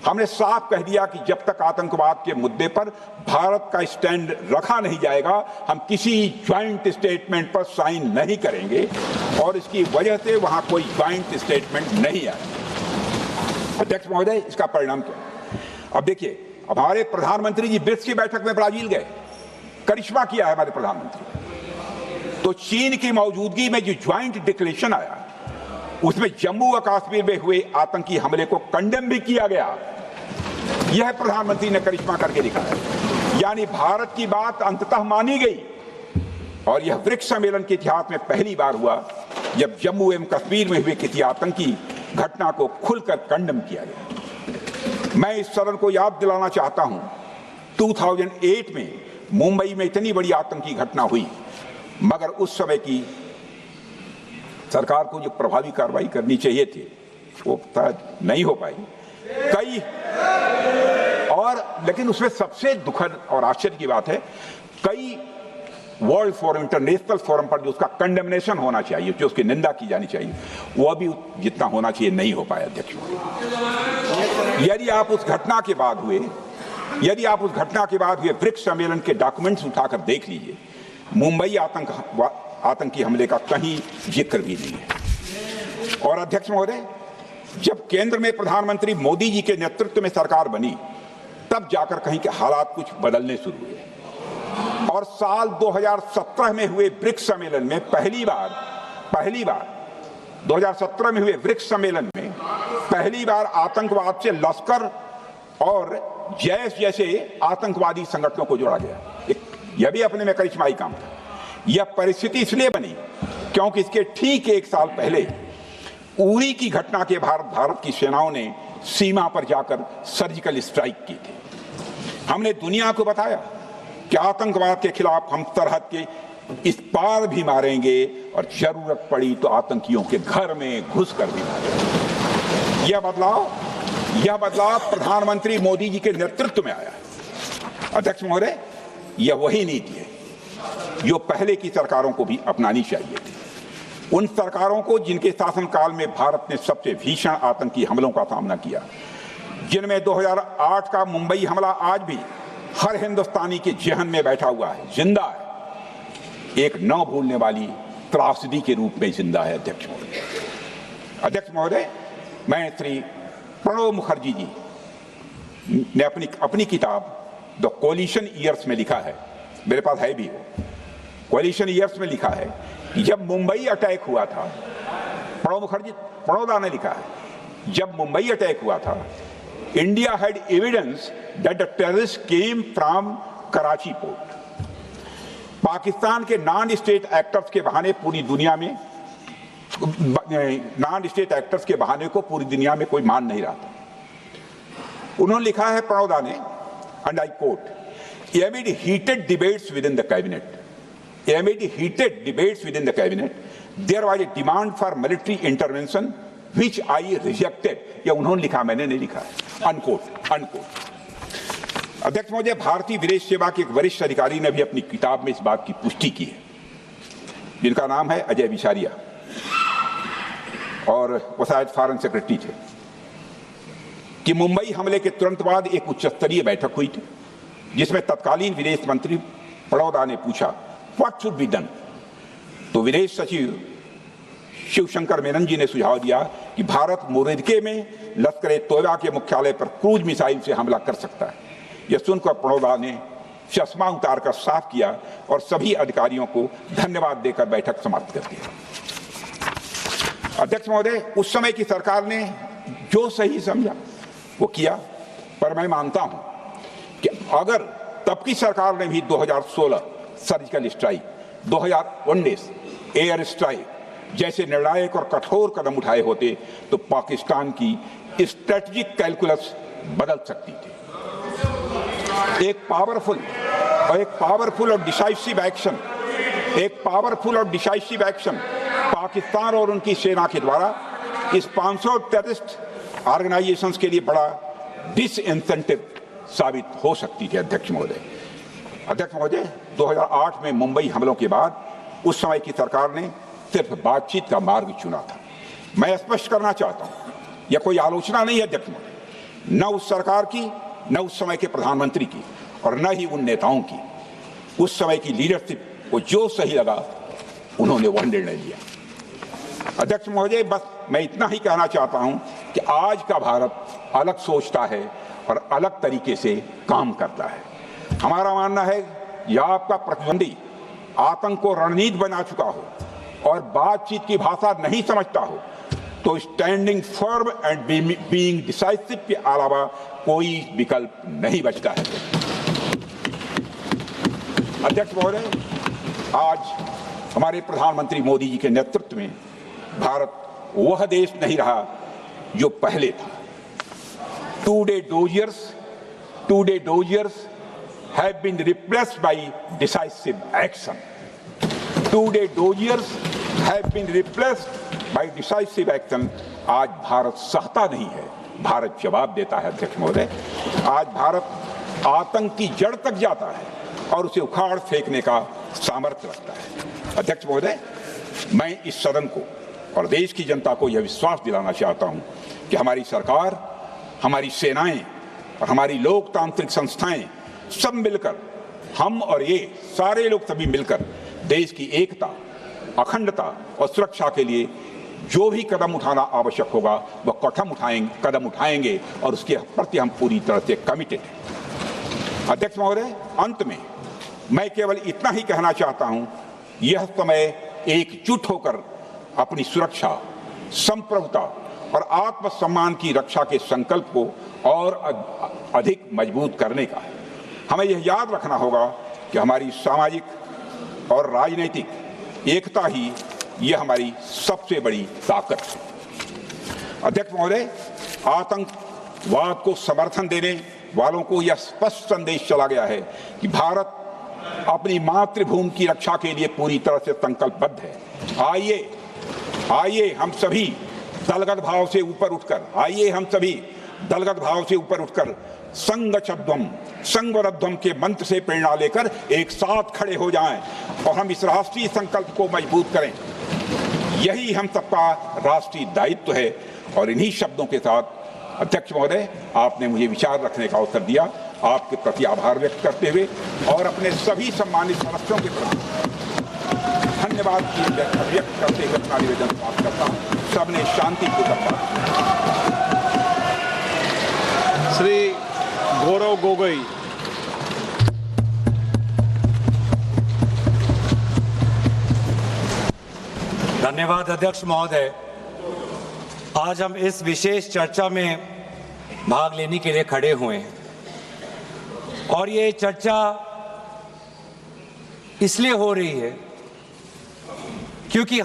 हमने साफ कह दिया कि जब तक आतंकवाद के मुद्दे पर भारत का स्टैंड रखा नहीं जाएगा, हम किसी ज्वाइंट स्टेटमेंट पर साइन नहीं करेंगे और इसकी वजह से वहां कोई ज्वाइंट स्टेटमेंट नहीं आया। अध्यक्ष महोदय, इसका परिणाम क्या? अब देखिए, हमारे प्रधानमंत्री जी ब्रिक्स की बैठक में ब्राजील गए, करिश्मा किया है हमारे प्रधानमंत्री। तो चीन की मौजूदगी में जो ज्वाइंट डिक्लेरेशन आया, उसमें जम्मू व कश्मीर में हुए आतंकी हमले को कंडेम भी किया गया। यह प्रधानमंत्री ने करिश्मा करके दिखाया, यानी भारत की बात अंततः मानी गई। और यह ब्रिक्स सम्मेलन के इतिहास में पहली बार हुआ जब जम्मू एवं कश्मीर में हुए किसी आतंकी घटना को खुलकर कंडेम किया गया। मैं इस सदन को याद दिलाना चाहता हूं, 2008 में मुंबई में इतनी बड़ी आतंकी घटना हुई, मगर उस समय की सरकार को जो प्रभावी कार्रवाई करनी चाहिए थी वो नहीं हो पाई। लेकिन उसमें सबसे दुखद और आश्चर्य की बात है, कई वर्ल्ड फोरम, इंटरनेशनल फोरम पर जो उसका कंडेमनेशन होना चाहिए, जो उसकी निंदा की जानी चाहिए, वो भी जितना होना चाहिए नहीं हो पाया। अध्यक्ष, यदि आप उस घटना के बाद हुए ब्रिक्स सम्मेलन के डॉक्यूमेंट्स उठाकर देख लीजिए, मुंबई आतंकी हमले का कहीं जिक्र भी नहीं है। और अध्यक्ष महोदय, जब केंद्र में प्रधानमंत्री मोदी जी के नेतृत्व में सरकार बनी, तब जाकर कहीं के हालात कुछ बदलने शुरू हुए। और साल 2017 में हुए ब्रिक्स सम्मेलन में पहली बार 2017 में हुए ब्रिक्स सम्मेलन में पहली बार आतंकवाद से लश्कर और जैश जैसे आतंकवादी संगठनों को जोड़ा गया। यह भी अपने में करिश्माई काम था। यह परिस्थिति इसलिए बनी क्योंकि इसके ठीक एक साल पहले उरी की घटना के भारत की सेनाओं ने सीमा पर जाकर सर्जिकल स्ट्राइक की थी। हमने दुनिया को बताया कि आतंकवाद के खिलाफ हम सरहद के इस पार भी मारेंगे और जरूरत पड़ी तो आतंकियों के घर में घुसकर भी मारेंगे। यह बदलाव प्रधानमंत्री मोदी जी के नेतृत्व में आया। अध्यक्ष महोदय, यह वही नीति है जो पहले की सरकारों को भी अपनानी चाहिए थी। उन सरकारों को जिनके शासनकाल में भारत ने सबसे भीषण आतंकी हमलों का सामना किया, जिनमें 2008 का मुंबई हमला आज भी हर हिंदुस्तानी के जहन में बैठा हुआ है, जिंदा है, एक न भूलने वाली त्रासदी के रूप में जिंदा है। अध्यक्ष महोदय, मैं श्री प्रणब मुखर्जी जी ने अपनी किताब द कोलिशन ईयर्स में लिखा है, मेरे पास है भी वो, कोलिशन ईयर्स में लिखा है कि जब मुंबई अटैक हुआ था, प्रणोदा ने लिखा है, जब मुंबई अटैक हुआ था, India had evidence that the terrorist came from Karachi port. Pakistan के नॉन स्टेट एक्टर्स के बहाने पूरी दुनिया में को पूरी दुनिया में कोई मान नहीं रहा था। उन्होंने लिखा है, प्रणोदा ने, and I quote, amid heated debates within the cabinet, there was a demand for military intervention which I rejected. यह उन्होंने लिखा, मैंने नहीं लिखा है, अनकोट। अध्यक्ष महोदय, भारतीय विदेश सेवा के एक वरिष्ठ अधिकारी ने भी अपनी किताब में इस बात की पुष्टि की है, जिनका नाम है अजय बिसारिया, और वो शायद फॉरेन सेक्रेटरी थे, कि मुंबई हमले के तुरंत बाद एक उच्च स्तरीय बैठक हुई थी जिसमें तत्कालीन विदेश मंत्री प्रणोदा ने पूछा, व्हाट शुड बी डन। तो विदेश सचिव शिवशंकर मेनन जी ने सुझाव दिया कि भारत मोरदके में लश्कर-ए-तोयबा के मुख्यालय पर क्रूज मिसाइल से हमला कर सकता है। यह सुनकर प्रणोदा ने चश्मा उतारकर साफ किया और सभी अधिकारियों को धन्यवाद देकर बैठक समाप्त कर दी। अध्यक्ष महोदय, उस समय की सरकार ने जो सही समझा वो किया, पर मैं मानता हूं कि अगर तब की सरकार ने भी 2016 सर्जिकल स्ट्राइक, 2019 एयर स्ट्राइक जैसे निर्णायक और कठोर कदम उठाए होते तो पाकिस्तान की स्ट्रेटेजिक कैलकुलस बदल सकती थी। एक पावरफुल और डिसाइसिव एक्शन पाकिस्तान और उनकी सेना के द्वारा इस 500 टेररिस्ट ऑर्गेनाइजेशंस के लिए बड़ा डिसइंसेंटिव साबित हो सकती थी। अध्यक्ष महोदय, 2008 में मुंबई हमलों के बाद उस समय की सरकार ने सिर्फ बातचीत का मार्ग चुना था। मैं स्पष्ट करना चाहता हूं, यह कोई आलोचना नहीं है अध्यक्ष महोदय, न उस सरकार की, न उस समय के प्रधानमंत्री की, और न ही उन नेताओं की। उस समय की लीडरशिप को जो सही लगा उन्होंने वह निर्णय लिया। अध्यक्ष महोदय, बस मैं इतना ही कहना चाहता हूं कि आज का भारत अलग सोचता है और अलग तरीके से काम करता है। हमारा मानना है यह आपका प्रतिद्वंदी आतंक को रणनीति बना चुका हो और बातचीत की भाषा नहीं समझता हो तो standing firm and being decisive के अलावा कोई विकल्प नहीं बचता है। अध्यक्ष महोदय, आज हमारे प्रधानमंत्री मोदी जी के नेतृत्व में भारत वह देश नहीं रहा जो पहले था। Today doziers have been replaced by decisive action. Today doziers have been replaced by decisive action. आज भारत सहता नहीं है, भारत जवाब देता है। अध्यक्ष महोदय, आज भारत आतंक की जड़ तक जाता है और उसे उखाड़ फेंकने का सामर्थ्य रखता है। अध्यक्ष महोदय, मैं इस सदन को और देश की जनता को यह विश्वास दिलाना चाहता हूं कि हमारी सरकार, हमारी सेनाएं और हमारी लोकतांत्रिक संस्थाएं सब मिलकर, हम और ये सारे लोग सभी मिलकर देश की एकता, अखंडता और सुरक्षा के लिए जो भी कदम उठाना आवश्यक होगा वह कदम उठाएंगे और उसके प्रति हम पूरी तरह से कमिटेड हैं। अध्यक्ष महोदय, अंत में मैं केवल इतना ही कहना चाहता हूं, यह समय एकजुट होकर अपनी सुरक्षा, संप्रभुता और आत्मसम्मान की रक्षा के संकल्प को और अधिक मजबूत करने का है। हमें यह याद रखना होगा कि हमारी सामाजिक और राजनीतिक एकता ही यह हमारी सबसे बड़ी ताकत है। अध्यक्ष महोदय, आतंकवाद को समर्थन देने वालों को यह स्पष्ट संदेश चला गया है कि भारत अपनी मातृभूमि की रक्षा के लिए पूरी तरह से संकल्पबद्ध है। आइए हम सभी दलगत भाव से ऊपर उठकर संघवरध्वम के मंत्र से प्रेरणा लेकर एक साथ खड़े हो जाएं और हम इस राष्ट्रीय संकल्प को मजबूत करें। यही हम सबका राष्ट्रीय दायित्व है। और इन्हीं शब्दों के साथ अध्यक्ष महोदय, आपने मुझे विचार रखने का अवसर दिया, आपके प्रति आभार व्यक्त करते हुए और अपने सभी सम्मानित सदस्यों के प्रति धन्यवाद व्यक्त करते हुए अपना निवेदन समाप्त करता हूँ। सबने शांतिपूर्वक श्री गौरव गोगोई। धन्यवाद अध्यक्ष महोदय। आज हम इस विशेष चर्चा में भाग लेने के लिए खड़े हुए हैं और ये चर्चा इसलिए हो रही है क्योंकि